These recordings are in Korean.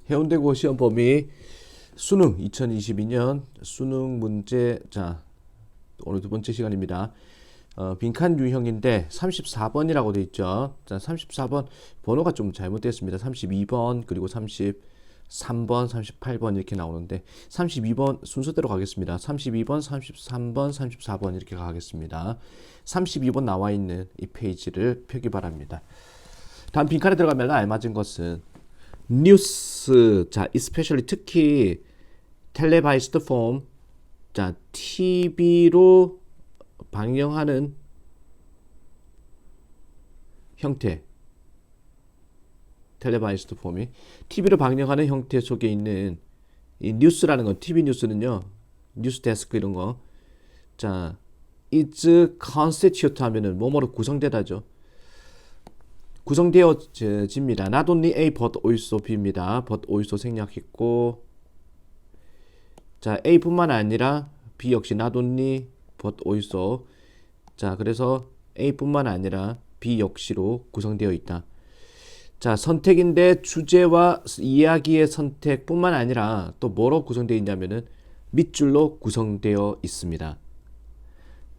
해운대고 시험 범위 수능 2022년 수능 문제. 자, 오늘 두 번째 시간입니다. 빈칸 유형인데 34번이라고 돼 있죠. 자, 34번 번호가 좀 잘못됐습니다. 32번 그리고 33번, 38번 이렇게 나오는데 32번 순서대로 가겠습니다. 32번, 33번, 34번 이렇게 가겠습니다. 32번 나와 있는 이 페이지를 펴기 바랍니다. 다음 빈칸에 들어가면 알맞은 것은 뉴스, 자, especially 특히 televised form, 자, TV로 방영하는 형태, televised form이 TV로 방영하는 형태 속에 있는 이 뉴스라는 건, TV 뉴스는요, 뉴스 데스크 이런 거, 자, is constitute 하면은 뭐뭐로 구성되다죠. 구성되어집니다. Not only A but also B입니다. but also 생략했고, 자, A뿐만 아니라 B 역시 not only but also, 자, 그래서 A뿐만 아니라 B 역시로 구성되어 있다. 자, 선택인데 주제와 이야기의 선택뿐만 아니라 또 뭐로 구성되어 있냐면은 밑줄로 구성되어 있습니다.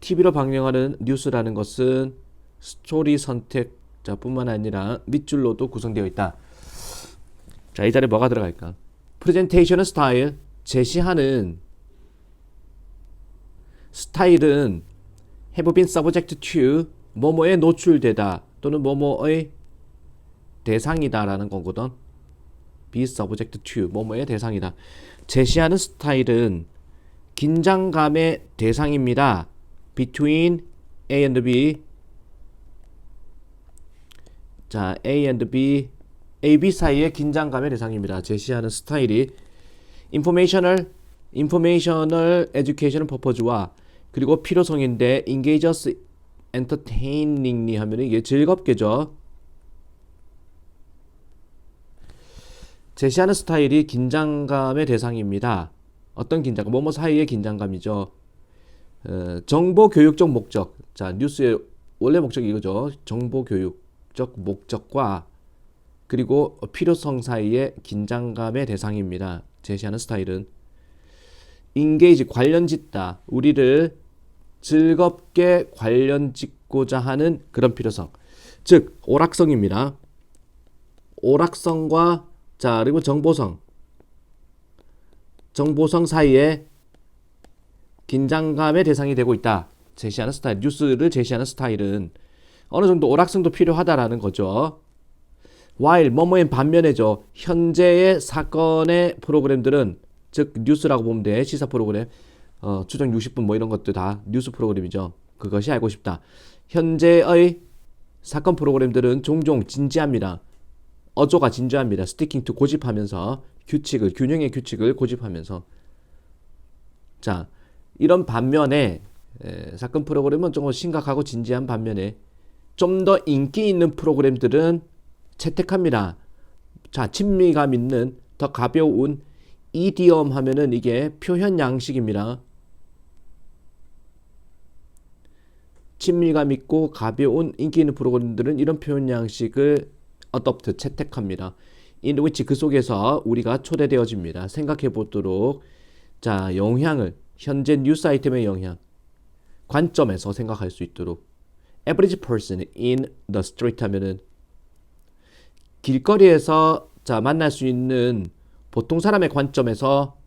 TV로 방영하는 뉴스라는 것은 스토리 선택 자 뿐만 아니라 밑줄로도 구성되어 있다. 자, 이 자리에 뭐가 들어갈까? 프레젠테이션 스타일, 제시하는 스타일은 have been subject to 뭐뭐에 노출되다 또는 뭐뭐의 대상이다 라는 거거든. be subject to 뭐뭐의 대상이다. 제시하는 스타일은 긴장감의 대상입니다. between A and B, 자, A and B, A, B 사이의 긴장감의 대상입니다. 제시하는 스타일이 informational education purpose와 그리고 필요성인데 engage us entertainingly 하면 이게 즐겁게죠. 제시하는 스타일이 긴장감의 대상입니다. 어떤 긴장감? 뭐뭐 사이의 긴장감이죠. 정보 교육적 목적. 자, 뉴스의 원래 목적이 이거죠. 정보 교육 목적과 그리고 필요성 사이의 긴장감의 대상입니다. 제시하는 스타일은 engage 관련짓다. 우리를 즐겁게 관련짓고자 하는 그런 필요성. 즉 오락성입니다. 오락성과 자 그리고 정보성 사이에 긴장감의 대상이 되고 있다. 제시하는 스타일, 뉴스를 제시하는 스타일은 어느 정도 오락성도 필요하다라는 거죠. while 뭐뭐인 반면에죠. 현재의 사건의 프로그램들은 즉 뉴스라고 보면 돼. 시사 프로그램, 추정 60분 뭐 이런 것도 다 뉴스 프로그램이죠. 그것이 알고 싶다. 현재의 사건 프로그램들은 종종 진지합니다. 어조가 진지합니다. sticking to 고집하면서 균형의 규칙을 고집하면서. 자, 이런 반면에 사건 프로그램은 조금 심각하고 진지한 반면에 좀 더 인기 있는 프로그램들은 채택합니다. 자, 친밀감 있는 더 가벼운 이디엄 하면은 이게 표현 양식입니다. 친밀감 있고 가벼운 인기 있는 프로그램들은 이런 표현 양식을 adopt 채택합니다. in which 그 속에서 우리가 초대되어집니다. 생각해 보도록. 자, 영향을 현재 뉴스 아이템의 영향 관점에서 생각할 수 있도록. average person in the street 하면은 길거리에서 자 만날 수 있는 보통 사람의 관점에서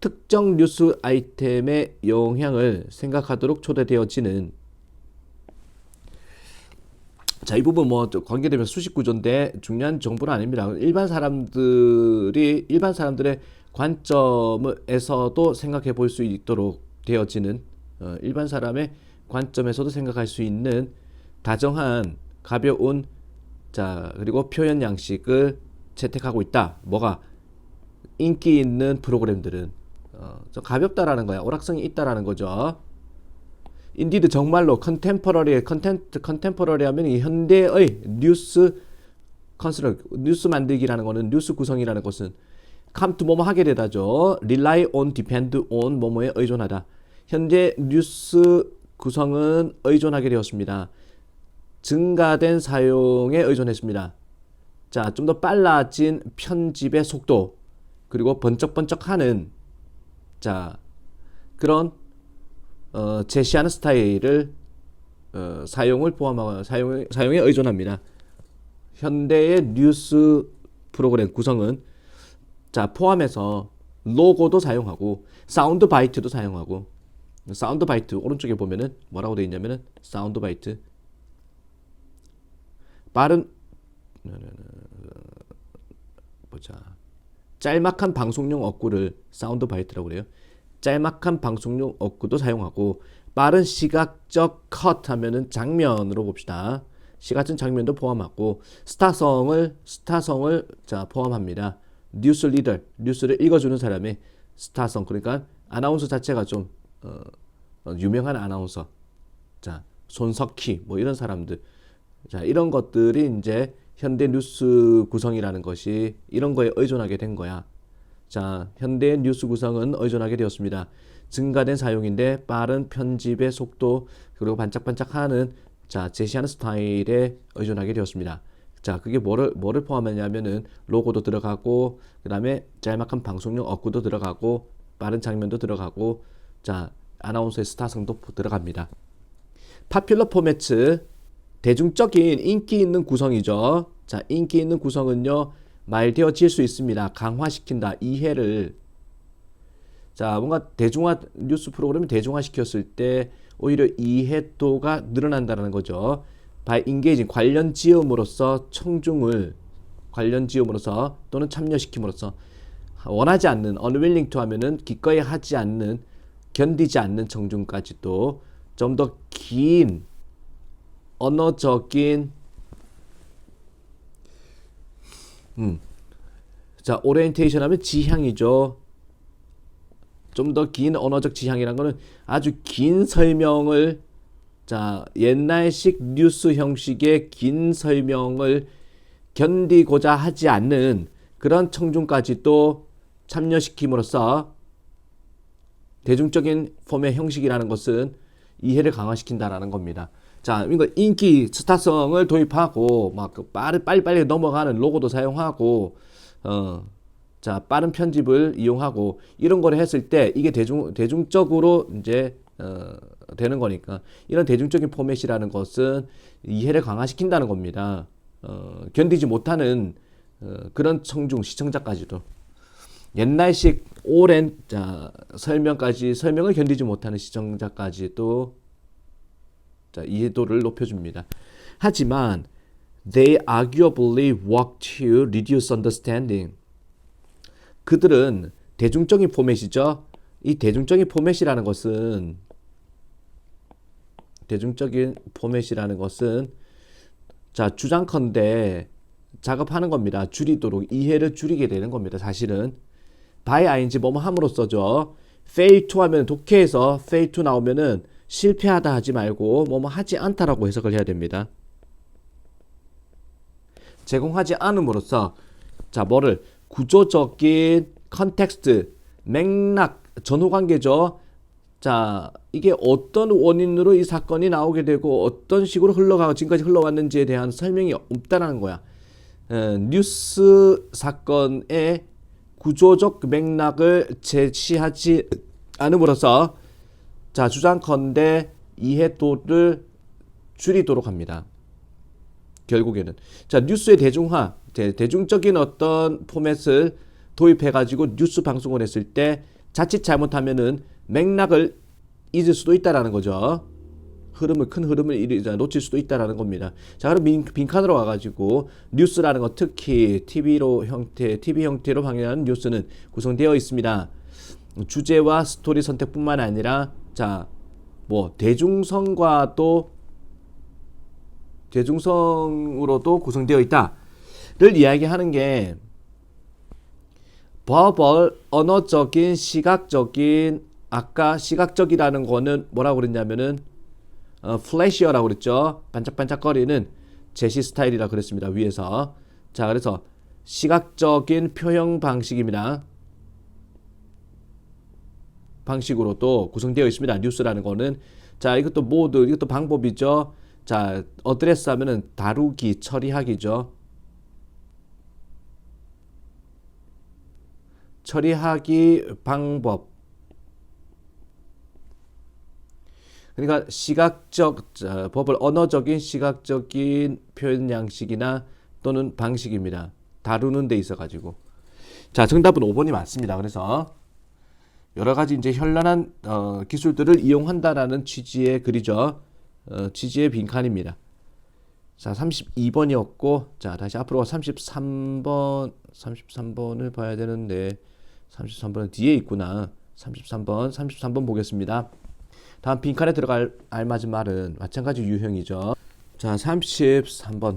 특정 뉴스 아이템의 영향을 생각하도록 초대되어지는. 자, 이 부분 뭐 관계되면 수식 구조인데 중요한 정보는 아닙니다. 일반 사람들의 관점에서도 생각해 볼 수 있도록 되어지는 일반 사람의 관점에서도 생각할 수 있는 다정한 가벼운 자 그리고 표현 양식을 채택하고 있다. 뭐가 인기 있는 프로그램들은 좀 가볍다라는 거야. 오락성이 있다라는 거죠. 인디드 정말로 컨템퍼러리 하면 이 현대의 뉴스 만들기라는 거는 뉴스 구성이라는 것은 come to 뭐뭐 하게 되다죠. rely on, depend on 뭐뭐에 의존하다. 현재 뉴스 구성은 의존하게 되었습니다. 증가된 사용에 의존했습니다. 자, 좀 더 빨라진 편집의 속도, 그리고 번쩍번쩍하는 자, 그런 제시하는 스타일을 사용을 포함하고 사용에 의존합니다. 현대의 뉴스 프로그램 구성은 자, 포함해서 로고도 사용하고 사운드 바이트도 사용하고, 사운드 바이트 오른쪽에 보면은 뭐라고 되어 있냐면은 사운드 바이트 빠른 보자, 짤막한 방송용 어구를 사운드 바이트라고 그래요. 짤막한 방송용 어구도 사용하고, 빠른 시각적 컷 하면은 장면으로 봅시다. 시각적 장면도 포함하고, 스타성을 자 포함합니다. 뉴스 리더, 뉴스를 읽어주는 사람의 스타성, 그러니까 아나운서 자체가 좀 유명한 아나운서, 자 손석희 뭐 이런 사람들, 자 이런 것들이 이제 현대 뉴스 구성이라는 것이 이런 거에 의존하게 된 거야. 자, 현대 뉴스 구성은 의존하게 되었습니다. 증가된 사용인데 빠른 편집의 속도, 그리고 반짝반짝하는 자 제시하는 스타일에 의존하게 되었습니다. 자, 그게 뭐를 포함하냐면은 로고도 들어가고, 그 다음에 짤막한 방송용 어구도 들어가고, 빠른 장면도 들어가고, 자 아나운서의 스타성도 들어갑니다. 파퓰러 포매트, 대중적인 인기 있는 구성이죠. 자, 인기 있는 구성은요, 말되어질 수 있습니다. 강화시킨다, 이해를. 자, 뭔가 대중화, 뉴스 프로그램을 대중화시켰을 때 오히려 이해도가 늘어난다는 거죠. by engaging, 관련 지음으로써 청중을, 관련 지음으로써 또는 참여시킴으로써, 원하지 않는, unwilling to 하면은 기꺼이 하지 않는, 견디지 않는 청중까지도 좀 더 긴 언어적인 자 오리엔테이션 하면 지향이죠. 좀 더 긴 언어적 지향이란 거는 아주 긴 설명을, 자 옛날식 뉴스 형식의 긴 설명을 견디고자 하지 않는 그런 청중까지도 참여시킴으로써 대중적인 폼의 형식이라는 것은 이해를 강화시킨다라는 겁니다. 자, 이거 인기, 스타성을 도입하고 막 빨리빨리 넘어가는 로고도 사용하고, 자 빠른 편집을 이용하고 이런 거를 했을 때 이게 대중적으로 이제 되는 거니까, 이런 대중적인 포맷이라는 것은 이해를 강화시킨다는 겁니다. 견디지 못하는 그런 청중, 시청자까지도, 옛날식 오랜 자 설명을 견디지 못하는 시청자까지도 자 이해도를 높여줍니다. 하지만 they arguably work to reduce understanding. 그들은 대중적인 포맷이죠. 이 대중적인 포맷이라는 것은 자 주장컨대 작업하는 겁니다. 줄이도록, 이해를 줄이게 되는 겁니다. 사실은 by ing 뭐뭐 함으로써죠. fail to 하면 독해에서 fail to 나오면은 실패하다 하지 말고 뭐뭐 하지 않다라고 해석을 해야 됩니다. 제공하지 않음으로써 자 뭐를 구조적인 컨텍스트, 맥락, 전후관계죠. 자 이게 어떤 원인으로 이 사건이 나오게 되고 어떤 식으로 흘러가고 지금까지 흘러왔는지에 대한 설명이 없다라는 거야. 뉴스 사건의 구조적 맥락을 제시하지 않음으로써 자 주장컨대 이해도를 줄이도록 합니다. 결국에는 자 뉴스의 대중화, 대중적인 어떤 포맷을 도입해가지고 뉴스 방송을 했을 때 자칫 잘못하면은 맥락을 잊을 수도 있다라는 거죠. 큰 흐름을 놓칠 수도 있다라는 겁니다. 자, 그럼 빈칸으로 와가지고 뉴스라는 것, 특히 TV 형태로 방영하는 뉴스는 구성되어 있습니다. 주제와 스토리 선택뿐만 아니라 자, 뭐 대중성으로도 구성되어 있다를 이야기하는 게 버벌, 언어적인, 시각적인, 아까 시각적이라는 거는 뭐라고 그랬냐면은 플래시어라고 그랬죠. 반짝반짝거리는 제시 스타일이라 그랬습니다. 위에서. 자, 그래서 시각적인 표현 방식입니다. 방식으로도 구성되어 있습니다. 뉴스라는 거는. 자, 이것도 방법이죠. 자, 어드레스 하면은 다루기, 처리하기죠. 처리하기 방법. 그러니까 시각적 법을 언어적인 시각적인 표현 양식이나 또는 방식입니다. 다루는 데 있어 가지고. 자, 정답은 5번이 맞습니다. 그래서 여러 가지 이제 현란한 기술들을 이용한다라는 취지의 글이죠. 취지의 빈칸입니다. 자, 32번이었고, 자, 다시 앞으로 33번을 봐야 되는데, 33번은 뒤에 있구나. 33번 보겠습니다. 다음 빈칸에 들어갈 알맞은 말은 마찬가지 유형이죠. 자, 33번.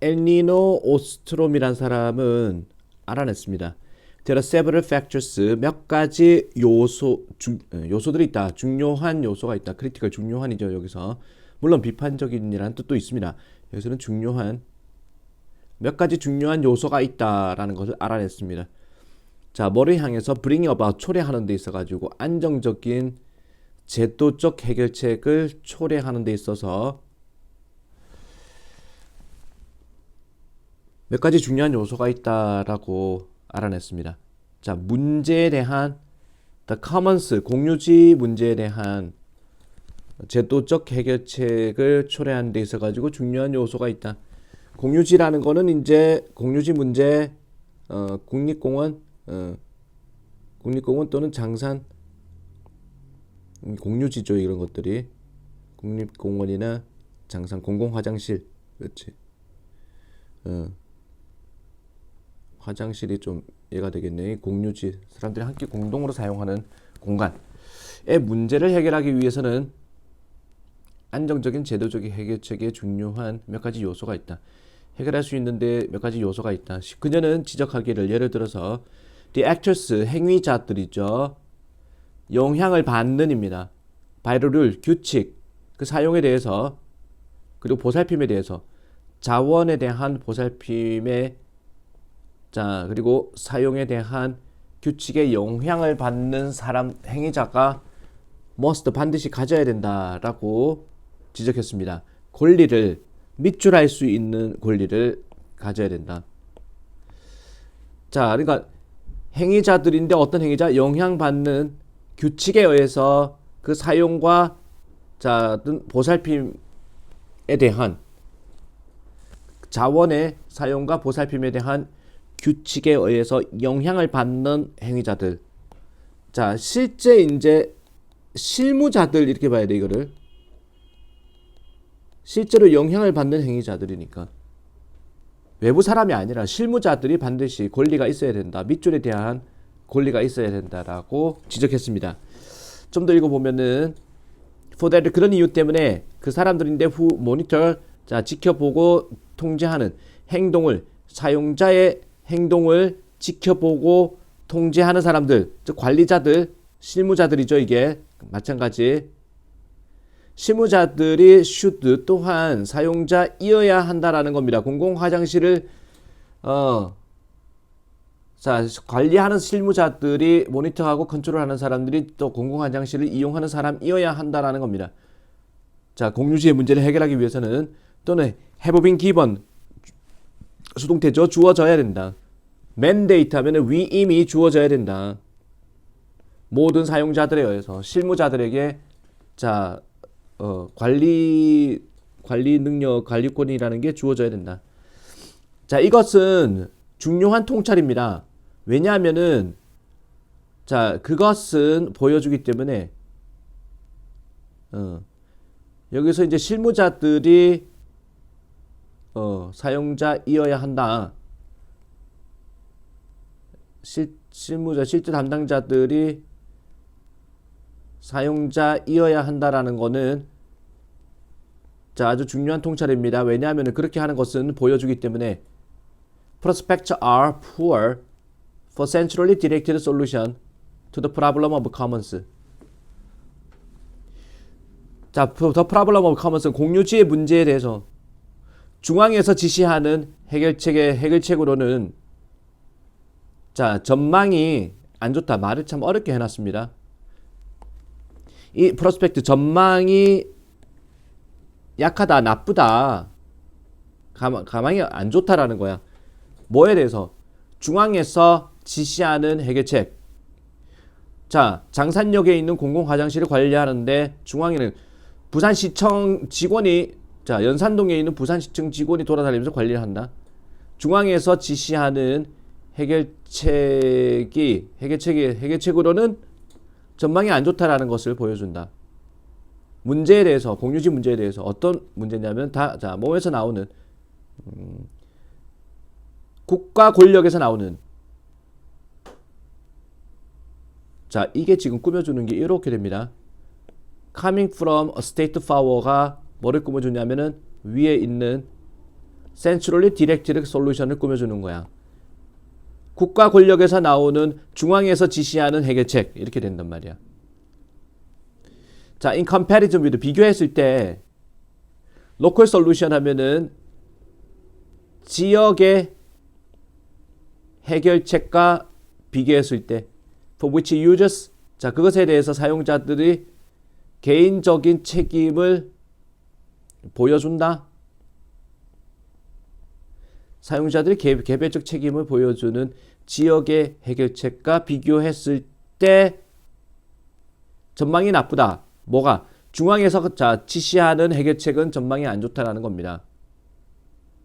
엘니노 오스트롬이란 사람은 알아냈습니다. There are several factors. 몇 가지 요소들이 있다. 중요한 요소가 있다. 크리티컬 중요한이죠. 여기서. 물론 비판적인이라는 뜻도 있습니다. 여기서는 중요한 몇 가지 중요한 요소가 있다라는 것을 알아냈습니다. 자, 뭐를 향해서 bring about 초래하는 데 있어 가지고 안정적인 제도적 해결책을 초래하는 데 있어서 몇 가지 중요한 요소가 있다라고 알아냈습니다. 자, 문제에 대한 the commons 공유지 문제에 대한 제도적 해결책을 초래하는 데 있어 가지고 중요한 요소가 있다. 공유지라는 거는 이제 공유지 문제 국립공원 또는 장산 공유지죠. 이런 것들이 국립공원이나 장산 공공화장실 그렇지. 화장실이 좀 얘가 되겠네. 공유지 사람들이 함께 공동으로 사용하는 공간의 문제를 해결하기 위해서는 안정적인 제도적인 해결책에 중요한 몇 가지 요소가 있다. 해결할 수 있는데 몇 가지 요소가 있다. 그녀는 지적하기를 예를 들어서 the actors 행위자들이죠. 영향을 받는입니다. 바이럴 규칙 그 사용에 대해서 그리고 보살핌에 대해서 자원에 대한 보살핌에 자 그리고 사용에 대한 규칙에 영향을 받는 사람 행위자가 must 반드시 가져야 된다라고 지적했습니다. 권리를 밑줄할 수 있는 권리를 가져야 된다. 자, 그러니까 행위자들인데 어떤 행위자? 영향받는 규칙에 의해서 그 사용과 자 보살핌에 대한 자원의 사용과 보살핌에 대한 규칙에 의해서 영향을 받는 행위자들. 자, 실제 이제 실무자들 이렇게 봐야 돼 이거를. 실제로 영향을 받는 행위자들이니까 외부 사람이 아니라 실무자들이 반드시 권리가 있어야 된다. 밑줄에 대한 권리가 있어야 된다라고 지적했습니다. 좀 더 읽어보면은 for that 그런 이유 때문에 그 사람들인데 who monitor 자 지켜보고 통제하는 행동을 사용자의 행동을 지켜보고 통제하는 사람들 즉 관리자들 실무자들이죠. 이게 마찬가지 실무자들이 should 또한 사용자이어야 한다라는 겁니다. 공공화장실을 자 관리하는 실무자들이 모니터하고 컨트롤하는 사람들이 또 공공화장실을 이용하는 사람이어야 한다라는 겁니다. 자 공유지의 문제를 해결하기 위해서는 또는 have been given 수동태죠. 주어져야 된다. mandate 하면은 위임이 주어져야 된다. 모든 사용자들에 의해서 실무자들에게 자 관리 능력, 관리권이라는 게 주어져야 된다. 자, 이것은 중요한 통찰입니다. 왜냐하면은 자, 그것은 보여주기 때문에 여기서 이제 실무자들이 사용자이어야 한다. 실무자, 실제 담당자들이 사용자이어야 한다라는 거는 자 아주 중요한 통찰입니다. 왜냐하면 그렇게 하는 것은 보여주기 때문에 prospects are poor for centrally directed solution to the problem of commons. 자, the problem of commons 공유지의 문제에 대해서 중앙에서 지시하는 해결책으로는 자 전망이 안 좋다. 말을 참 어렵게 해놨습니다. 이 프로스펙트 전망이 약하다, 나쁘다, 가망이 안 좋다라는 거야. 뭐에 대해서? 중앙에서 지시하는 해결책. 자, 장산역에 있는 공공 화장실을 관리하는데 중앙에는 부산시청 직원이 자, 연산동에 있는 부산시청 직원이 돌아다니면서 관리를 한다. 중앙에서 지시하는 해결책으로는 전망이 안 좋다라는 것을 보여준다. 문제에 대해서, 공유지 문제에 대해서 어떤 문제냐면 자, 몸에서 나오는 국가 권력에서 나오는 자, 이게 지금 꾸며주는 게 이렇게 됩니다. Coming from a state power가 뭐를 꾸며주냐면은 위에 있는 centrally directed solution을 꾸며주는 거야. 국가 권력에서 나오는 중앙에서 지시하는 해결책 이렇게 된단 말이야. 자, in comparison with 비교했을 때 local solution 하면은 지역의 해결책과 비교했을 때 for which users 자, 그것에 대해서 사용자들이 개인적인 책임을 보여준다. 사용자들이 개별적 책임을 보여주는 지역의 해결책과 비교했을 때 전망이 나쁘다. 뭐가? 중앙에서 자, 지시하는 해결책은 전망이 안 좋다라는 겁니다.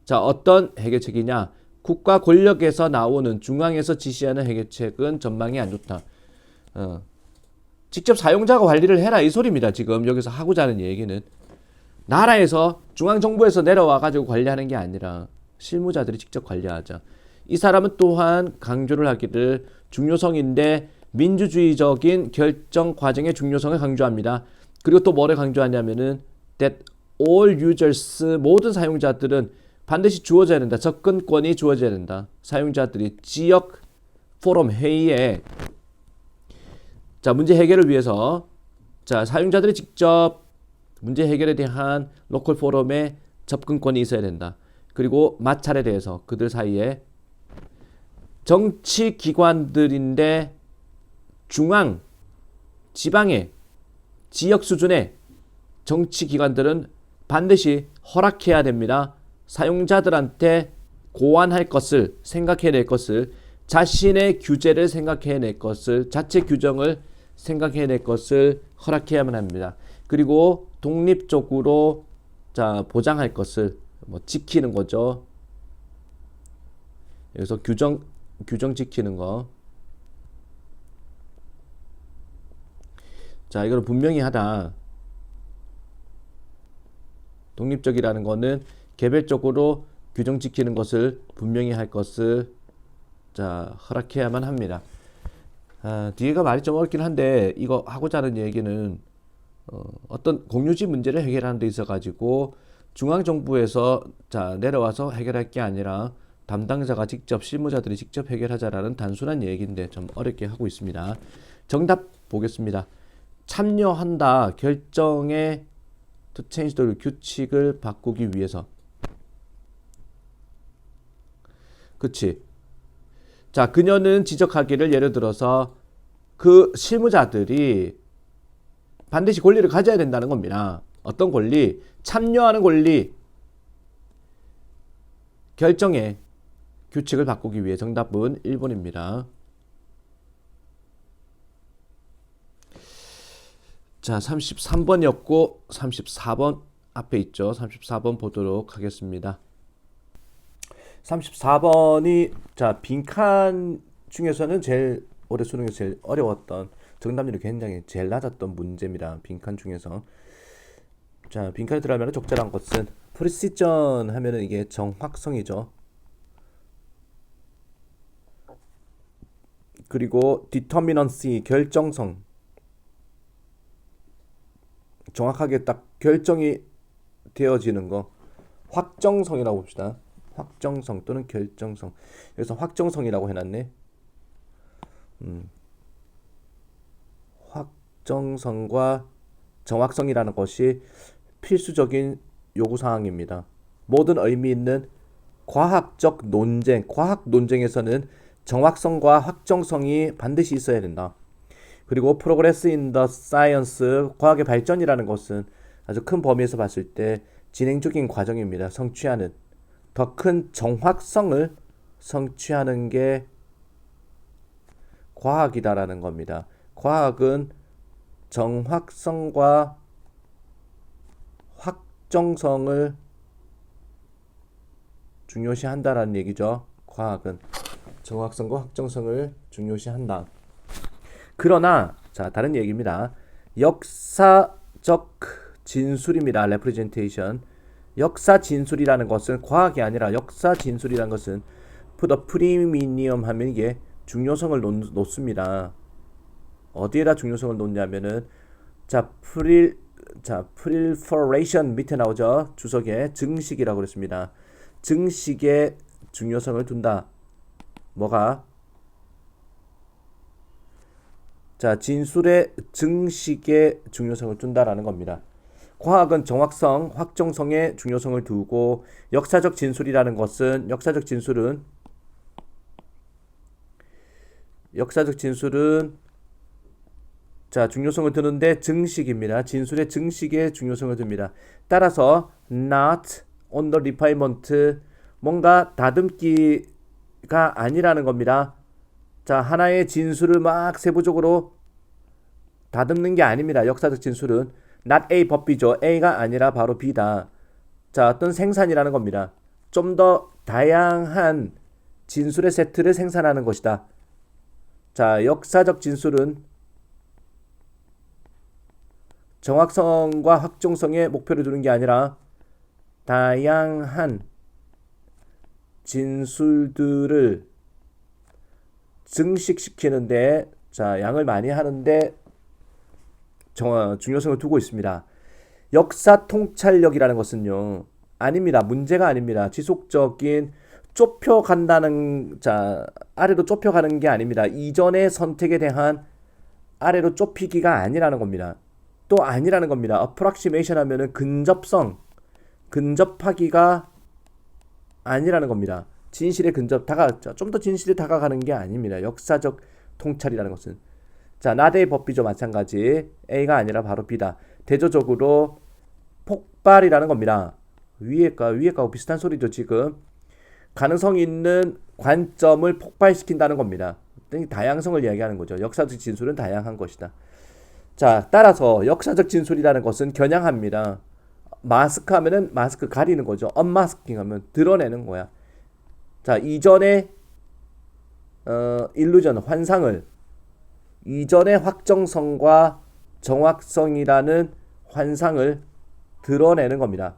자, 어떤 해결책이냐? 국가 권력에서 나오는 중앙에서 지시하는 해결책은 전망이 안 좋다. 직접 사용자가 관리를 해라 이 소리입니다. 지금 여기서 하고자 하는 얘기는 나라에서 중앙정부에서 내려와 가지고 관리하는 게 아니라 실무자들이 직접 관리하자. 이 사람은 또한 강조를 하기를 중요성인데 민주주의적인 결정 과정의 중요성을 강조합니다. 그리고 또 뭐를 강조하냐면은 that all users 모든 사용자들은 반드시 주어져야 된다. 접근권이 주어져야 된다. 사용자들이 지역 포럼 회의에 자, 문제 해결을 위해서 자, 사용자들이 직접 문제 해결에 대한 로컬 포럼에 접근권이 있어야 된다. 그리고 마찰에 대해서 그들 사이에 정치 기관들인데 중앙, 지방의 지역 수준의 정치 기관들은 반드시 허락해야 됩니다. 사용자들한테 고안할 것을 생각해낼 것을 자신의 규제를 생각해낼 것을 자체 규정을 생각해낼 것을 허락해야만 합니다. 그리고 독립적으로 자 보장할 것을 뭐 지키는 거죠. 여기서 규정 지키는 거. 자, 이거는 분명히 하다. 독립적이라는 거는 개별적으로 규정 지키는 것을 분명히 할 것을 자 허락해야만 합니다. 뒤에가 말이 좀 어렵긴 한데 이거 하고자 하는 얘기는 어떤 공유지 문제를 해결하는 데 있어 가지고 중앙정부에서 자 내려와서 해결할 게 아니라 담당자가 직접 실무자들이 직접 해결하자라는 단순한 얘기인데 좀 어렵게 하고 있습니다. 정답 보겠습니다. 참여한다 결정에 to change the 규칙을 바꾸기 위해서. 그치. 자, 그녀는 지적하기를 예를 들어서 그 실무자들이 반드시 권리를 가져야 된다는 겁니다. 어떤 권리? 참여하는 권리. 결정에 규칙을 바꾸기 위해. 정답은 1번입니다. 자, 33번이었고 34번 앞에 있죠. 34번 보도록 하겠습니다. 34번이 자 빈칸 중에서는 제일 올해 수능에서 제일 어려웠던 정답률이 굉장히 제일 낮았던 문제입니다. 빈칸 중에서 자 빈칸에 들어가면 적절한 것은 프리시전 하면은 이게 정확성이죠. 그리고 determinacy 결정성 정확하게 딱 결정이 되어지는 거 확정성이라고 봅시다. 확정성 또는 결정성. 여기서 확정성이라고 해놨네. 확정성과 정확성이라는 것이 필수적인 요구사항입니다. 모든 의미 있는 과학적 논쟁, 과학 논쟁에서는 정확성과 확정성이 반드시 있어야 된다. 그리고 progress in the science, 과학의 발전이라는 것은 아주 큰 범위에서 봤을 때 진행 중인 과정입니다. 성취하는 더 큰 정확성을 성취하는 게 과학이다라는 겁니다. 과학은 정확성과 확정성을 중요시한다라는 얘기죠. 과학은 정확성과 확정성을 중요시한다. 그러나 자, 다른 얘기입니다. 역사적 진술입니다. representation. 역사 진술이라는 것은 과학이 아니라 역사 진술이라는 것은 put a premium 하면 이게 중요성을 놓습니다. 어디에다 중요성을 놓냐면은 자, proliferation 밑에 나오죠. 주석에 증식이라고 그랬습니다. 증식에 중요성을 둔다. 뭐가? 자, 진술의 증식에 중요성을 둔다라는 겁니다. 과학은 정확성, 확정성에 중요성을 두고 역사적 진술이라는 것은 역사적 진술은 자, 중요성을 두는데 증식입니다. 진술의 증식에 중요성을 둡니다. 따라서 not on the refinement 뭔가 다듬기가 아니라는 겁니다. 자, 하나의 진술을 막 세부적으로 다듬는 게 아닙니다. 역사적 진술은 not A but B죠. A가 아니라 바로 B다. 자, 어떤 생산이라는 겁니다. 좀 더 다양한 진술의 세트를 생산하는 것이다. 자, 역사적 진술은 정확성과 확정성에 목표를 두는 게 아니라 다양한 진술들을 증식시키는데 자, 양을 많이 하는데 중요성을 두고 있습니다. 역사 통찰력이라는 것은요, 아닙니다. 문제가 아닙니다. 지속적인 좁혀간다는, 자, 아래로 좁혀가는 게 아닙니다. 이전의 선택에 대한 아래로 좁히기가 아니라는 겁니다. 또 아니라는 겁니다. approximation 하면은 근접하기가 아니라는 겁니다. 진실에 좀 더 진실에 다가가는 게 아닙니다. 역사적 통찰이라는 것은. 자, 나대의 법비죠. 마찬가지. A가 아니라 바로 B다. 대조적으로 폭발이라는 겁니다. 위에가하고 비슷한 소리죠. 지금 가능성 있는 관점을 폭발시킨다는 겁니다. 다양성을 이야기하는 거죠. 역사적 진술은 다양한 것이다. 자, 따라서 역사적 진술이라는 것은 겨냥합니다. 마스크 하면은 마스크 가리는 거죠. 언마스킹 하면 드러내는 거야. 자, 이전의 일루전, 환상을 이전의 확정성과 정확성이라는 환상을 드러내는 겁니다.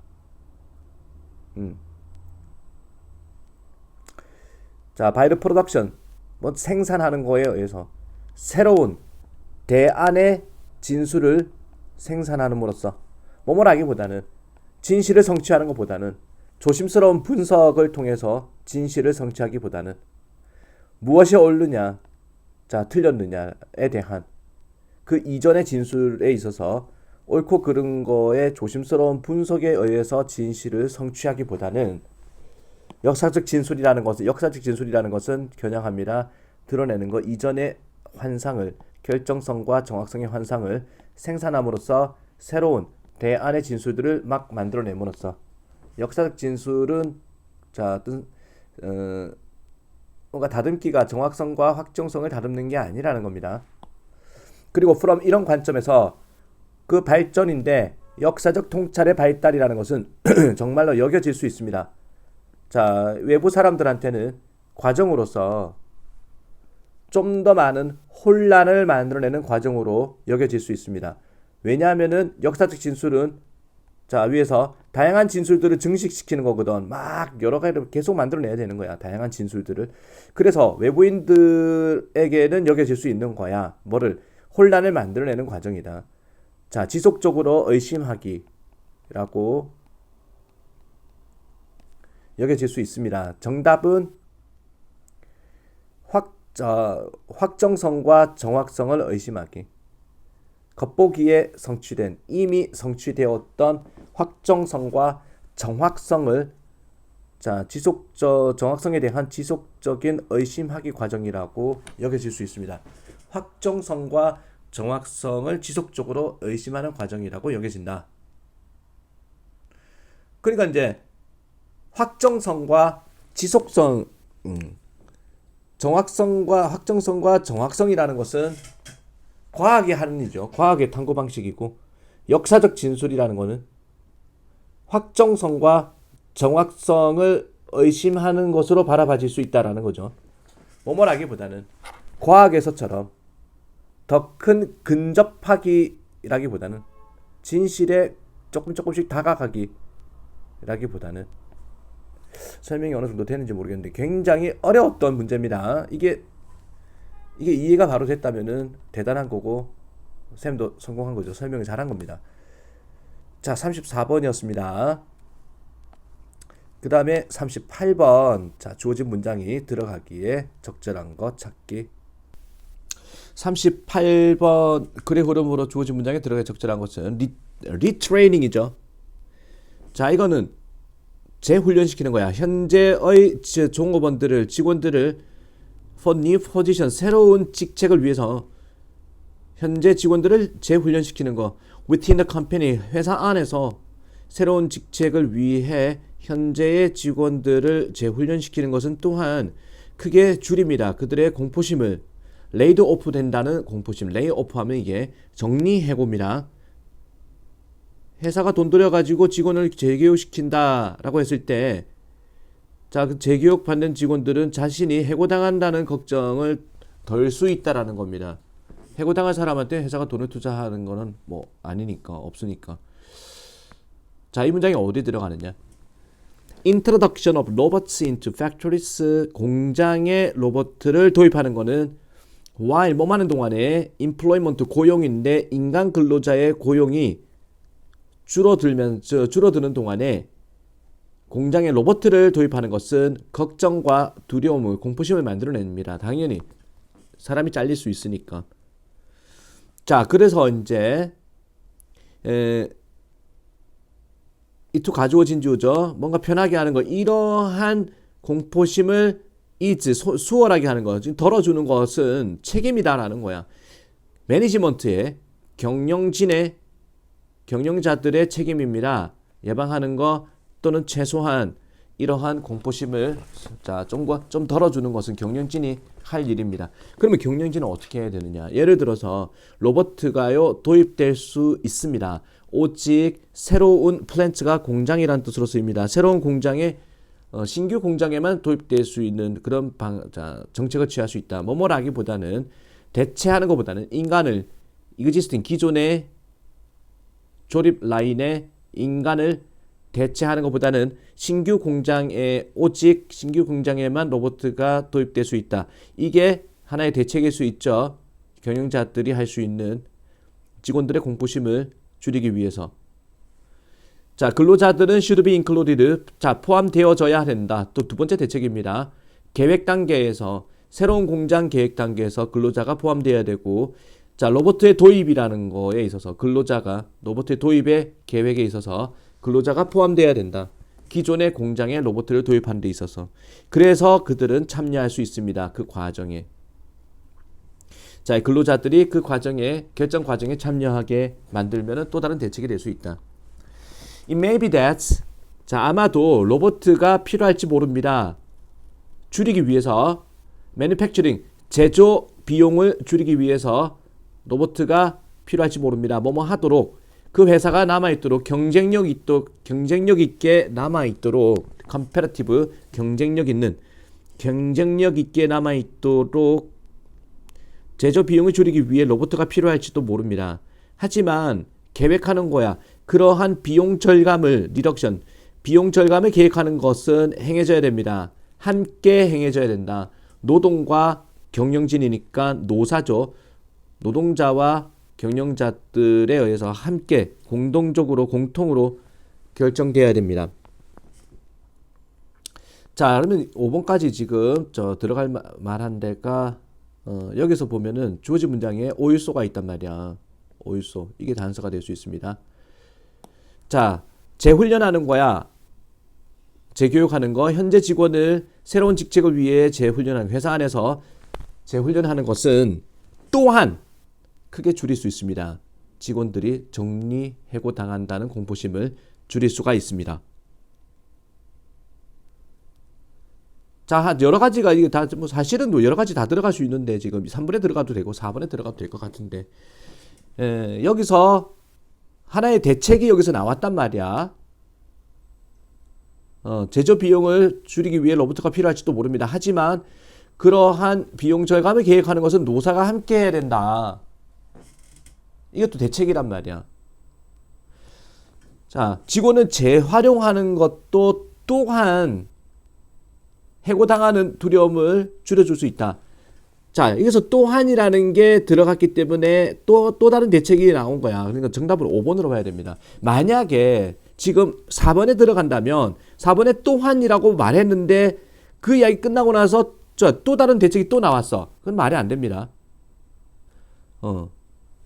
자, by the production, 뭐 생산하는 거에 의해서 새로운 대안의 진술을 생산함으로써 뭐뭐라기보다는 진실을 성취하는 것보다는 조심스러운 분석을 통해서 진실을 성취하기보다는 무엇이 옳느냐, 자, 틀렸느냐에 대한 그 이전의 진술에 있어서 옳고 그른 거에 조심스러운 분석에 의해서 진실을 성취하기보다는 역사적 진술이라는 것은 겨냥합니다. 드러내는 것, 이전의 환상을, 결정성과 정확성의 환상을 생산함으로써 새로운 대안의 진술들을 막 만들어내므로써 역사적 진술은 자, 뭔가 다듬기가 정확성과 확정성을 다듬는 게 아니라는 겁니다. 그리고 from 이런 관점에서 그 발전인데 역사적 통찰의 발달이라는 것은 정말로 여겨질 수 있습니다. 자, 외부 사람들한테는 과정으로서 좀 더 많은 혼란을 만들어내는 과정으로 여겨질 수 있습니다. 왜냐하면은 역사적 진술은 자, 위에서 다양한 진술들을 증식시키는 거거든. 막 여러 가지를 계속 만들어내야 되는 거야. 다양한 진술들을. 그래서 외부인들에게는 여겨질 수 있는 거야. 뭐를? 혼란을 만들어내는 과정이다. 자, 지속적으로 의심하기라고 여겨질 수 있습니다. 정답은 확정성과 정확성을 의심하기. 겉보기에 성취된, 이미 성취되었던 확정성과 정확성을 자, 정확성에 대한 지속적인 의심하기 과정이라고 여겨질 수 있습니다. 확정성과 정확성을 지속적으로 의심하는 과정이라고 여겨진다. 그러니까 이제 확정성과 지속성, 정확성과 확정성과 정확성이라는 것은 과학의 한이죠. 과학의 탐구 방식이고 역사적 진술이라는 것은 확정성과 정확성을 의심하는 것으로 바라봐질 수 있다라는 거죠. 뭐뭐라기보다는 과학에서처럼 더 큰 근접하기라기보다는 진실에 조금씩 다가가기라기보다는 설명이 어느 정도 되는지 모르겠는데 굉장히 어려웠던 문제입니다. 이게 이해가 바로 됐다면은 대단한 거고 쌤도 성공한 거죠. 설명을 잘한 겁니다. 자, 34번이었습니다. 그 다음에 38번. 자, 주어진 문장이 들어가기에 적절한 것 찾기. 38번 글의 흐름으로 주어진 문장에 들어가기에 적절한 것은 리트레이닝이죠. 자, 이거는 재훈련시키는 거야. 현재의 종업원들을, 직원들을 for new position, 새로운 직책을 위해서 현재 직원들을 재훈련시키는 거. within the company, 회사 안에서 새로운 직책을 위해 현재의 직원들을 재훈련시키는 것은 또한 크게 줄입니다. 그들의 공포심을 레이드 오프 된다는 공포심. 레이 오프 하면 이게 정리해고입니다. 회사가 돈 들여가지고 직원을 재교육시킨다라고 했을 때, 자, 그 재교육 받는 직원들은 자신이 해고당한다는 걱정을 덜 수 있다라는 겁니다. 해고당할 사람한테 회사가 돈을 투자하는 거는 뭐 아니니까, 없으니까. 자, 이 문장이 어디 들어가느냐? Introduction of robots into factories. 공장에 로봇을 도입하는 거는 while 뭐 하는 동안에 employment 고용인데 인간 근로자의 고용이 줄어드는 동안에 공장에 로봇을 도입하는 것은 걱정과 두려움을, 공포심을 만들어냅니다. 당연히 사람이 잘릴 수 있으니까. 자, 그래서 이제 이투 가주어진 주어죠. 뭔가 편하게 하는 거. 이러한 공포심을 수월하게 하는 거. 지금 덜어주는 것은 책임이다라는 거야. 매니지먼트의 경영자들의 책임입니다. 예방하는 거 또는 최소한 이러한 공포심을 좀 덜어주는 것은 경영진이 할 일입니다. 그러면 경영진은 어떻게 해야 되느냐? 예를 들어서 로봇가요 도입될 수 있습니다. 오직 새로운 플랜트가 공장이라는 뜻으로 쓰입니다. 새로운 공장에 신규 공장에만 도입될 수 있는 그런 정책을 취할 수 있다. 뭐뭐라기보다는 대체하는 것보다는 인간을 existing 기존의 조립 라인에 인간을 대체하는 것보다는 오직 신규 공장에만 로봇가 도입될 수 있다. 이게 하나의 대책일 수 있죠. 경영자들이 할 수 있는 직원들의 공포심을 줄이기 위해서. 자, 근로자들은 should be included. 자, 포함되어져야 된다. 또 두 번째 대책입니다. 계획 단계에서, 새로운 공장 계획 단계에서 근로자가 포함되어야 되고, 자, 로봇의 도입이라는 거에 있어서 로봇의 도입의 계획에 있어서 근로자가 포함되어야 된다. 기존의 공장에 로봇을 도입하는 데 있어서. 그래서 그들은 참여할 수 있습니다. 그 과정에. 자, 근로자들이 그 결정 과정에 참여하게 만들면 또 다른 대책이 될 수 있다. It may be that. 자, 아마도 로봇가 필요할지 모릅니다. 줄이기 위해서 manufacturing, 제조 비용을 줄이기 위해서 로봇가 필요할지 모릅니다. 뭐뭐 하도록 그 회사가 남아있도록 경쟁력 있게 남아있도록 competitive 경쟁력 있게 남아있도록 제조 비용을 줄이기 위해 로봇가 필요할지도 모릅니다. 하지만 계획하는 거야. 그러한 비용 절감을 계획하는 것은 행해져야 됩니다. 함께 행해져야 된다. 노동과 경영진이니까 노사죠. 노동자와 경영자들에 의해서 함께 공통으로 결정돼야 됩니다. 자, 그러면 5번까지 지금 들어갈 만한 데가 여기서 보면은 주어진 문장에 오일소가 있단 말이야. 오일소. 이게 단서가 될 수 있습니다. 자, 재훈련하는 거야. 재교육하는 거. 현재 직원을 새로운 직책을 위해 재훈련하는, 회사 안에서 재훈련하는 것은 또한 크게 줄일 수 있습니다. 직원들이 해고 당한다는 공포심을 줄일 수가 있습니다. 자, 여러 가지가 이게 다 뭐 사실은 뭐 여러 가지 다 들어갈 수 있는데 지금 3번에 들어가도 되고 4번에 들어가도 될 것 같은데 여기서 하나의 대책이 여기서 나왔단 말이야. 제조 비용을 줄이기 위해 로봇가 필요할지도 모릅니다. 하지만 그러한 비용 절감을 계획하는 것은 노사가 함께 해야 된다. 이것도 대책이란 말이야. 자, 직원을 재활용하는 것도 또한 해고당하는 두려움을 줄여줄 수 있다. 자, 여기서 또한이라는 게 들어갔기 때문에 또 다른 대책이 나온 거야. 그러니까 정답을 5번으로 봐야 됩니다. 만약에 지금 4번에 들어간다면 4번에 또한이라고 말했는데 그 이야기 끝나고 나서 또 다른 대책이 또 나왔어. 그건 말이 안 됩니다.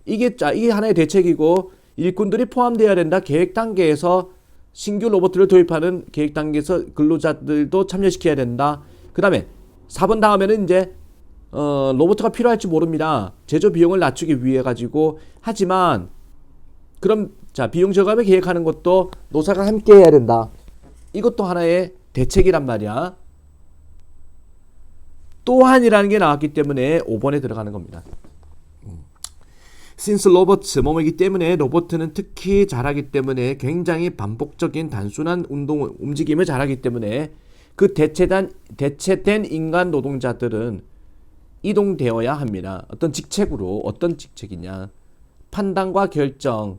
이게 하나의 대책이고 일꾼들이 포함되어야 된다. 계획 단계에서 신규 로봇을 도입하는 계획 단계에서 근로자들도 참여시켜야 된다. 그 다음에 4번 다음에는 이제 로봇가 필요할지 모릅니다. 제조 비용을 낮추기 위해 가지고 하지만 그럼 자 비용 절감을 계획하는 것도 노사가 함께 해야 된다. 이것도 하나의 대책이란 말이야. 또한이라는 게 나왔기 때문에 5번에 들어가는 겁니다. Since robots 뭐뭐이기 때문에 로봇은 특히 잘하기 때문에 굉장히 반복적인 단순한 움직임을 잘하기 때문에 그 대체된 인간 노동자들은 이동되어야 합니다. 어떤 직책으로 어떤 직책이냐 판단과 결정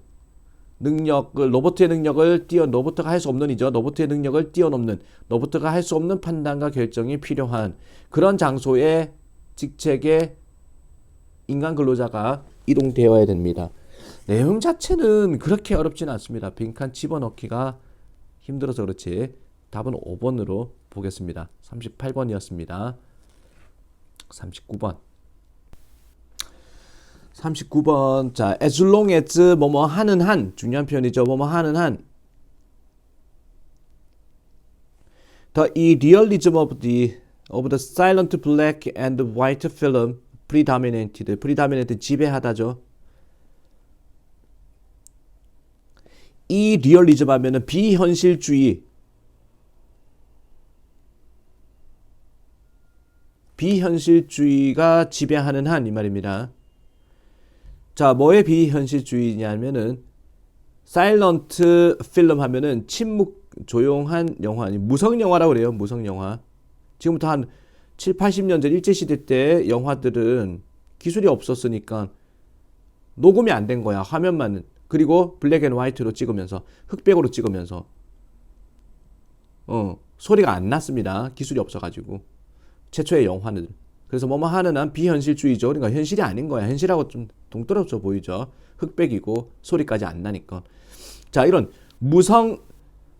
능력을 로봇의 능력을 로봇가 할 수 없는 이죠. 로봇의 능력을 뛰어넘는 로봇가 할 수 없는 판단과 결정이 필요한 그런 장소에 직책에 인간 근로자가 이동되어야 됩니다. 내용 자체는 그렇게 어렵지는 않습니다. 빈칸 집어넣기가 힘들어서 그렇지. 답은 5번으로 보겠습니다. 38번이었습니다. 39번. 39번. 자, as long as 뭐뭐 하는 한 중요한 표현이죠. 뭐뭐 하는 한 The realism of the silent black and white film predominant 지배하다죠. 이 리얼리즘 하면은 비현실주의가 지배하는 한 이 말입니다. 자, 뭐의 비현실주의냐면은 사일런트 필름 하면은 침묵 조용한 영화 아니 무성 영화라고 그래요. 무성 영화. 지금부터 한 7, 80년 전 일제시대 때 영화들은 기술이 없었으니까 녹음이 안 된 거야. 화면만. 그리고 블랙 앤 화이트로 찍으면서 흑백으로 찍으면서 소리가 안 났습니다. 기술이 없어가지고. 최초의 영화는. 그래서 뭐뭐 하는 한 비현실주의죠. 그러니까 현실이 아닌 거야. 현실하고 좀 동떨어져 보이죠. 흑백이고 소리까지 안 나니까. 자, 이런 무성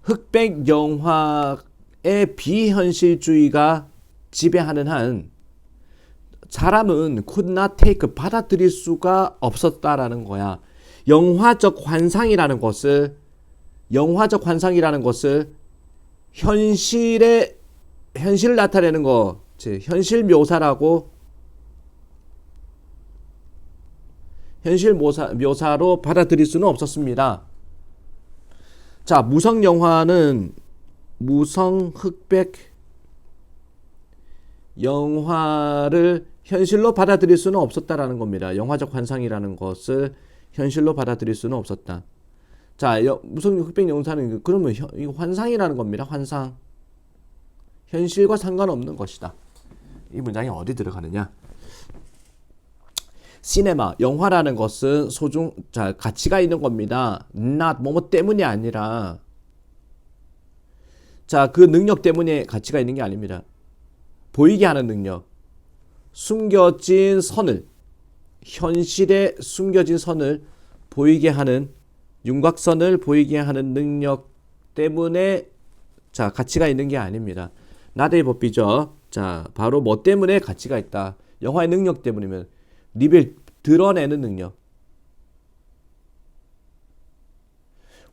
흑백 영화의 비현실주의가 지배하는 한 사람은 could not take 받아들일 수가 없었다라는 거야. 영화적 환상이라는 것을 현실을 나타내는 거, 현실 묘사로 받아들일 수는 없었습니다. 자, 무성 영화는 무성 흑백 영화를 현실로 받아들일 수는 없었다라는 겁니다. 영화적 환상이라는 것을 현실로 받아들일 수는 없었다. 자, 무성 흑백 영화는 그러면 이거 환상이라는 겁니다. 환상. 현실과 상관없는 것이다. 이 문장이 어디 들어가느냐? 시네마, 영화라는 것은 가치가 있는 겁니다. not 뭐뭐 때문이 아니라 자, 그 능력 때문에 가치가 있는 게 아닙니다. 보이게 하는 능력, 현실에 숨겨진 선을 보이게 하는 윤곽선을 보이게 하는 능력 때문에 자, 가치가 있는 게 아닙니다. 나대의 법비죠. 자, 바로 뭐 때문에 가치가 있다. 영화의 능력 때문이면 리벨 드러내는 능력.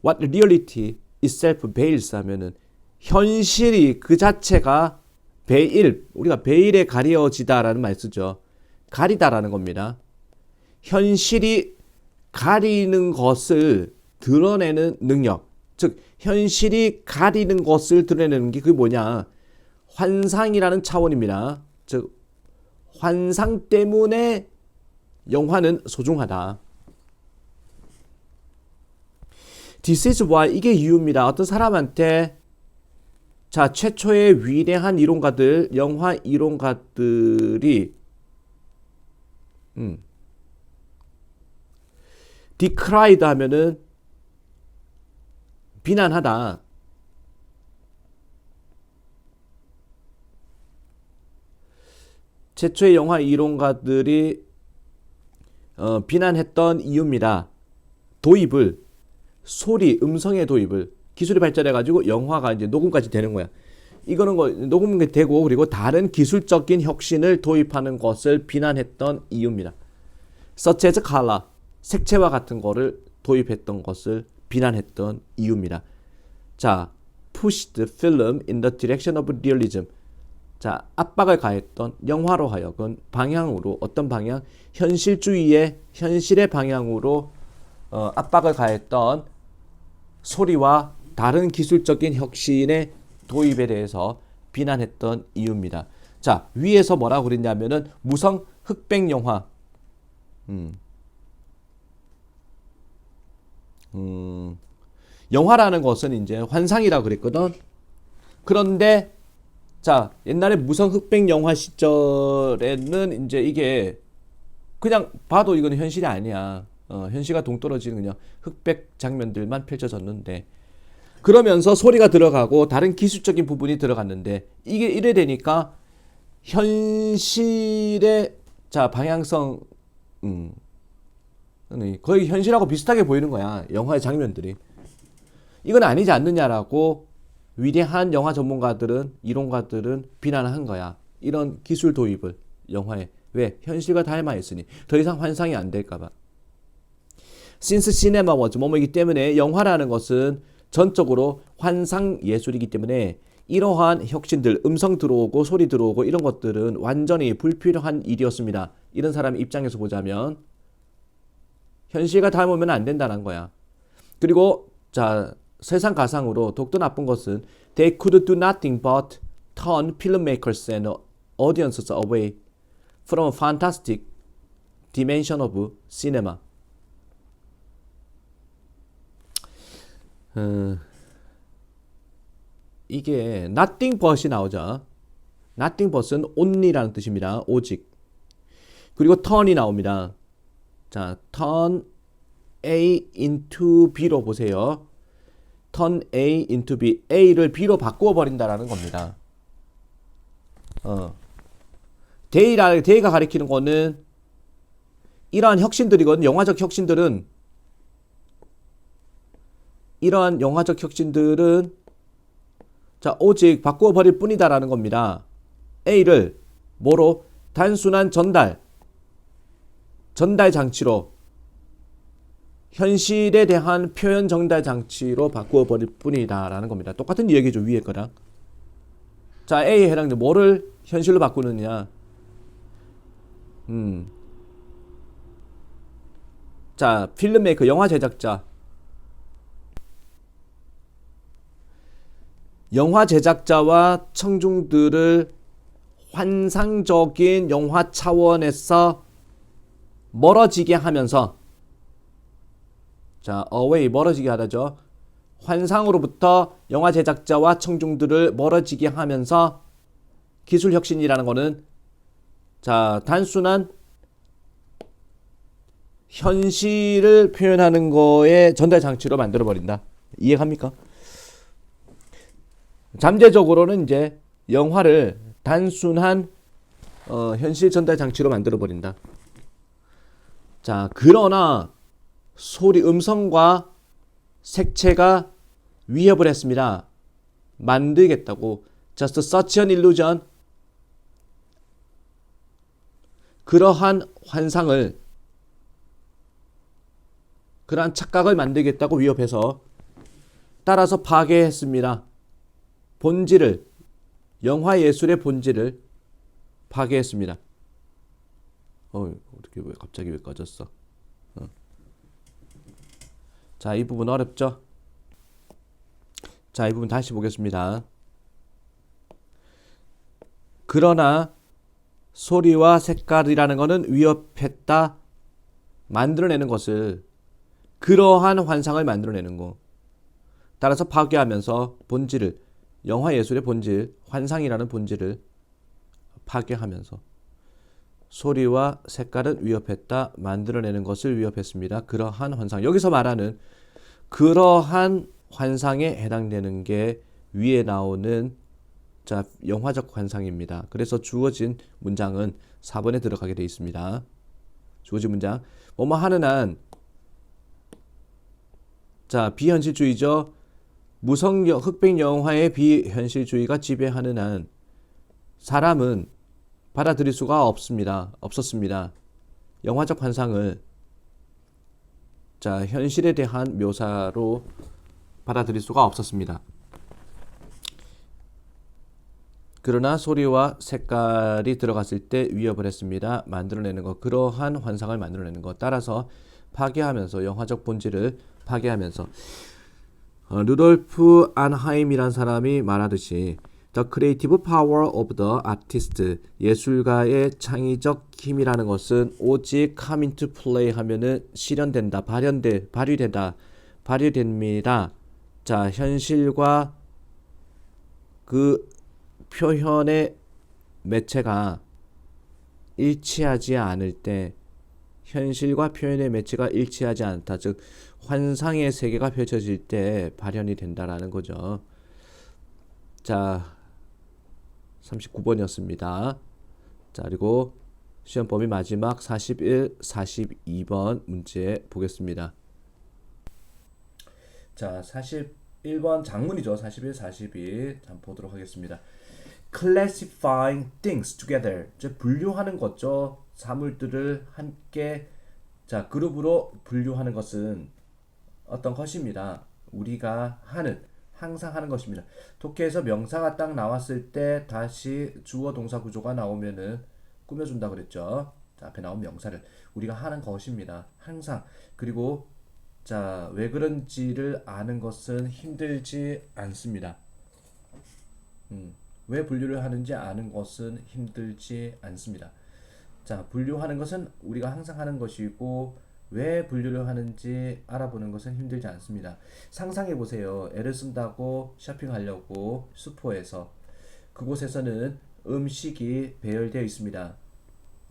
What reality itself veils 하면은 현실이 그 자체가 우리가 베일에 가려지다라는 말 쓰죠. 가리다라는 겁니다. 현실이 가리는 것을 드러내는 능력. 즉 현실이 가리는 것을 드러내는 게 그게 뭐냐? 환상이라는 차원입니다. 즉 환상 때문에 영화는 소중하다. This is why, 이게 이유입니다. 어떤 사람한테 자 최초의 위대한 이론가들, 영화 이론가들이 decried 하면은 비난하다. 최초의 영화 이론가들이 비난했던 이유입니다. 도입을, 소리, 음성의 도입을, 기술이 발전해가지고 영화가 이제 녹음까지 되는 거야. 이거는 녹음이 되고, 그리고 다른 기술적인 혁신을 도입하는 것을 비난했던 이유입니다. such as color, 색채와 같은 거를 도입했던 것을 비난했던 이유입니다. 자, pushed film in the direction of realism. 자, 압박을 가했던, 영화로 하여금 방향으로, 어떤 방향? 현실의 방향으로 압박을 가했던 소리와 다른 기술적인 혁신의 도입에 대해서 비난했던 이유입니다. 자, 위에서 뭐라고 그랬냐면은 무성 흑백 영화. 영화라는 것은 이제 환상이라고 그랬거든. 그런데 자, 옛날에 무성 흑백 영화 시절에는 이제 이게 그냥 봐도 이거는 현실이 아니야. 현실과 동떨어지는 그냥 흑백 장면들만 펼쳐졌는데, 그러면서 소리가 들어가고 다른 기술적인 부분이 들어갔는데, 이게 이래 되니까 현실의 자 방향성 거의 현실하고 비슷하게 보이는 거야, 영화의 장면들이. 이건 아니지 않느냐라고 위대한 영화 전문가들은, 이론가들은 비난한 거야. 이런 기술 도입을 영화에. 왜? 현실과 닮아 있으니 더 이상 환상이 안 될까봐. Since cinema was 뭐뭐이기 때문에, 영화라는 것은 전적으로 환상 예술이기 때문에 이러한 혁신들, 음성 들어오고 소리 들어오고 이런 것들은 완전히 불필요한 일이었습니다. 이런 사람 입장에서 보자면 현실과 닮으면 안 된다는 거야. 그리고 자, 세상 가상으로 독도 나쁜 것은 they could do nothing but turn filmmakers and audiences away from a fantastic dimension of cinema. 이게 nothing but이 나오죠. nothing but은 only라는 뜻입니다. 오직. 그리고 turn이 나옵니다. 자, turn A into B로 보세요. turn A into B. A를 B로 바꾸어 버린다라는 겁니다. 데이가 가리키는 거는 이러한 혁신들이거든. 이러한 영화적 혁신들은 자, 오직 바꾸어 버릴 뿐이다라는 겁니다. A를 뭐로? 단순한 전달 장치로, 현실에 대한 표현 전달 장치로 바꾸어 버릴 뿐이다라는 겁니다. 똑같은 이야기죠, 위에 거랑. 자, A에 해당되는 뭐를 현실로 바꾸느냐. 자, 필름메이커, 영화 제작자. 영화 제작자와 청중들을 환상적인 영화 차원에서 멀어지게 하면서, 자, away, 멀어지게 하다죠. 환상으로부터 영화 제작자와 청중들을 멀어지게 하면서, 기술 혁신이라는 거는 자, 단순한 현실을 표현하는 거에 전달 장치로 만들어 버린다. 이해갑니까? 잠재적으로는 이제 영화를 단순한 현실 전달 장치로 만들어 버린다. 자, 그러나 소리, 음성과 색채가 위협을 했습니다. 만들겠다고. Just such an illusion. 그러한 환상을, 그러한 착각을 만들겠다고 위협해서 따라서 파괴했습니다. 본질을, 영화 예술의 본질을 파괴했습니다. 어떻게 왜 갑자기 왜 꺼졌어? 자, 이 부분 어렵죠? 자, 이 부분 다시 보겠습니다. 그러나 소리와 색깔이라는 것은 위협했다 만들어내는 것을 그러한 환상을 만들어내는 거. 따라서 파괴하면서 본질을 영화 예술의 본질, 환상이라는 본질을 파괴하면서 소리와 색깔은 위협했다 만들어내는 것을 위협했습니다. 그러한 환상. 여기서 말하는 그러한 환상에 해당되는 게 위에 나오는 자, 영화적 환상입니다. 그래서 주어진 문장은 4번에 들어가게 되어 있습니다. 주어진 문장. 뭐뭐 하는 한 자, 비현실주의죠. 흑백 영화의 비현실주의가 지배하는 한 사람은 받아들일 수가 없었습니다. 영화적 환상을 자, 현실에 대한 묘사로 받아들일 수가 없었습니다. 그러나 소리와 색깔이 들어갔을 때 위협을 했습니다. 만들어내는 것, 그러한 환상을 만들어내는 것. 따라서 파괴하면서 영화적 본질을 파괴하면서 루돌프 안하임이란 사람이 말하듯이 The creative power of the artist, 예술가의 창의적 힘이라는 것은 오직 come into play 하면은 실현된다, 발휘됩니다. 자, 현실과 그 표현의 매체가 일치하지 않을 때, 현실과 표현의 매체가 일치하지 않다, 즉 환상의 세계가 펼쳐질 때 발현이 된다라는 거죠. 자, 39번이었습니다. 자, 그리고 시험 범위 마지막 41, 42번 문제 보겠습니다. 자, 41번 장문이죠. 41, 42. 한번 보도록 하겠습니다. Classifying things together. 분류하는 거죠. 사물들을 함께 자, 그룹으로 분류하는 것은 어떤 것입니다. 우리가 항상 하는 것입니다. 독해에서 명사가 딱 나왔을 때 다시 주어 동사 구조가 나오면은 꾸며준다 그랬죠. 자, 앞에 나온 명사를 우리가 하는 것입니다. 항상. 그리고 자, 왜 그런지를 아는 것은 힘들지 않습니다. 왜 분류를 하는지 아는 것은 힘들지 않습니다. 자, 분류하는 것은 우리가 항상 하는 것이고 왜 분류를 하는지 알아보는 것은 힘들지 않습니다. 상상해 보세요. 애를 쓴다고 쇼핑하려고 슈퍼에서 그곳에서는 음식이 배열되어 있습니다.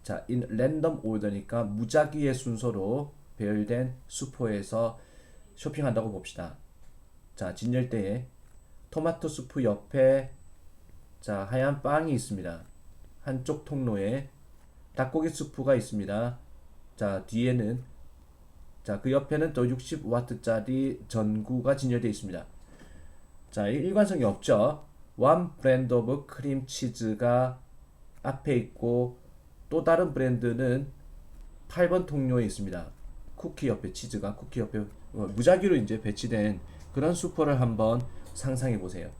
자, in random order니까 무작위의 순서로 배열된 슈퍼에서 쇼핑한다고 봅시다. 자, 진열대에 토마토 수프 옆에 자, 하얀 빵이 있습니다. 한쪽 통로에 닭고기 수프가 있습니다. 자, 뒤에는 자, 그 옆에는 또 60W짜리 전구가 진열되어 있습니다. 자, 일관성이 없죠. One brand of 크림 치즈가 앞에 있고 또 다른 브랜드는 8번 통로에 있습니다. 쿠키 옆에 무작위로 이제 배치된 그런 슈퍼를 한번 상상해 보세요.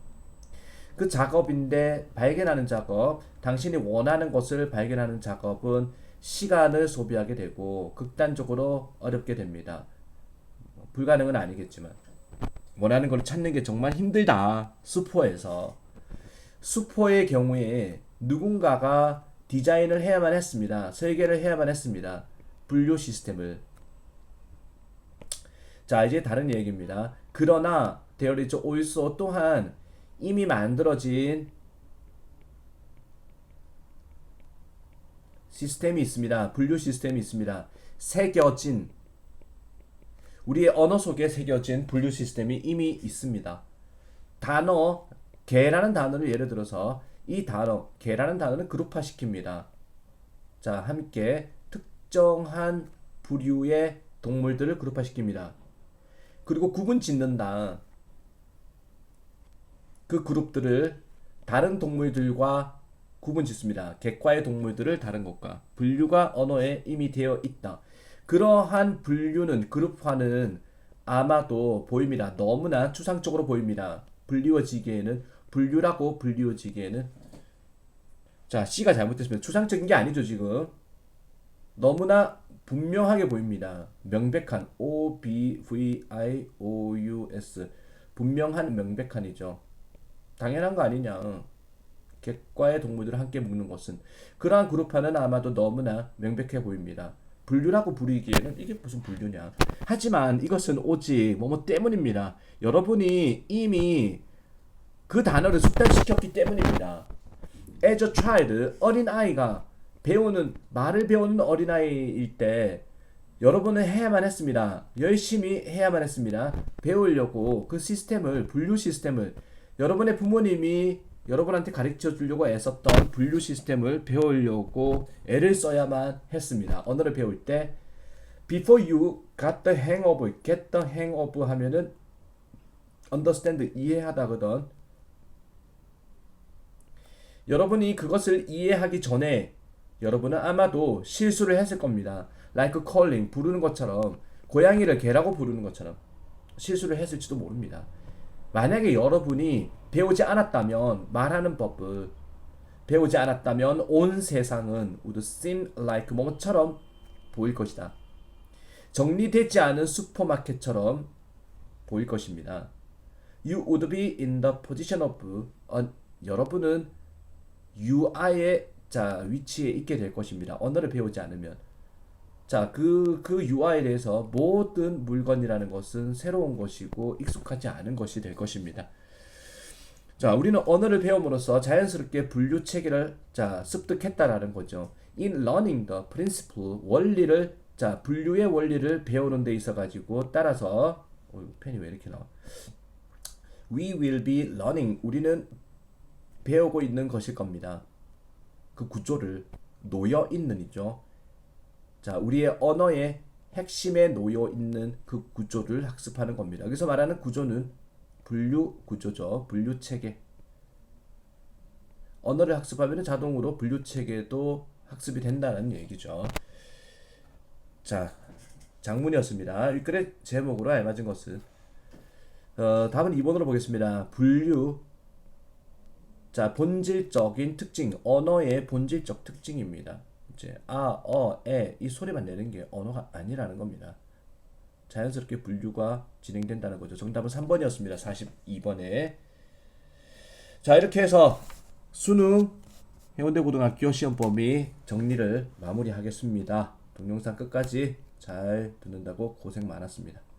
그 작업인데 발견하는 작업, 당신이 원하는 것을 발견하는 작업은 시간을 소비하게 되고 극단적으로 어렵게 됩니다. 불가능은 아니겠지만 원하는 걸 찾는 게 정말 힘들다. 슈퍼의 경우에 누군가가 디자인을 해야만 했습니다. 설계를 해야만 했습니다. 분류 시스템을. 자, 이제 다른 얘기입니다. 그러나 there is also 또한 이미 만들어진 시스템이 있습니다. 분류 시스템이 있습니다. 우리의 언어 속에 새겨진 분류 시스템이 이미 있습니다. 단어 개라는 단어를 예를 들어서 이 단어 개라는 단어는 그룹화시킵니다. 자, 함께 특정한 부류의 동물들을 그룹화시킵니다. 그리고 구분 짓는다. 그 그룹들을 다른 동물들과 구분 짓습니다. 객과의 동물들을 다른 것과. 분류가 언어에 이미 되어 있다. 그러한 분류는, 그룹화는 아마도 보입니다. 너무나 추상적으로 보입니다. 분류라고 불리워지기에는 자, C가 잘못됐습니다. 추상적인 게 아니죠, 지금. 너무나 분명하게 보입니다. 명백한 obvious 분명한 명백한이죠. 당연한 거 아니냐. 객과의 동물들을 함께 묶는 것은 그러한 그룹화는 아마도 너무나 명백해 보입니다. 분류라고 부르기에는 이게 무슨 분류냐. 하지만 이것은 오직 뭐뭐 때문입니다. 여러분이 이미 그 단어를 숙달시켰기 때문입니다. As a child, 어린아이가 말을 배우는 어린아이일 때 여러분은 해야만 했습니다. 열심히 해야만 했습니다. 배우려고 그 시스템을, 분류 시스템을 여러분의 부모님이 여러분한테 가르쳐 주려고 애썼던 분류 시스템을 배우려고 애를 써야만 했습니다. 언어를 배울 때 before you got the hang of, get the hang of 하면은 understand, 이해하다거든. 여러분이 그것을 이해하기 전에 여러분은 아마도 실수를 했을 겁니다. like calling, 부르는 것처럼, 고양이를 개라고 부르는 것처럼 실수를 했을지도 모릅니다. 만약에 여러분이 배우지 않았다면, 말하는 법을 배우지 않았다면 온 세상은 would seem like 뭐처럼 보일 것이다. 정리되지 않은 슈퍼마켓처럼 보일 것입니다. You would be in the position of, 여러분은 UI의 위치에 있게 될 것입니다. 언어를 배우지 않으면. 그 UI에 대해서 모든 물건이라는 것은 새로운 것이고 익숙하지 않은 것이 될 것입니다. 우리는 언어를 배움으로써 자연스럽게 분류 체계를 습득했다라는 거죠. In learning the principle, 원리를, 분류의 원리를 배우는 데 있어 가지고 따라서 펜이 왜 이렇게 나와? We will be learning, 우리는 배우고 있는 것일 겁니다. 그 구조를, 놓여 있는이죠. 우리의 언어의 핵심에 놓여 있는 그 구조를 학습하는 겁니다. 여기서 말하는 구조는 분류 구조죠. 분류 체계. 언어를 학습하면 자동으로 분류 체계도 학습이 된다는 얘기죠. 장문이었습니다. 이 글의 제목으로 알맞은 것은 답은 2번으로 보겠습니다. 분류. 본질적인 특징, 언어의 본질적 특징입니다. 이제 이 소리만 내는 게 언어가 아니라는 겁니다. 자연스럽게 분류가 진행된다는 거죠. 정답은 3번이었습니다. 42번에. 이렇게 해서 수능 해운대고등학교 시험 범위 정리를 마무리하겠습니다. 동영상 끝까지 잘 듣는다고 고생 많았습니다.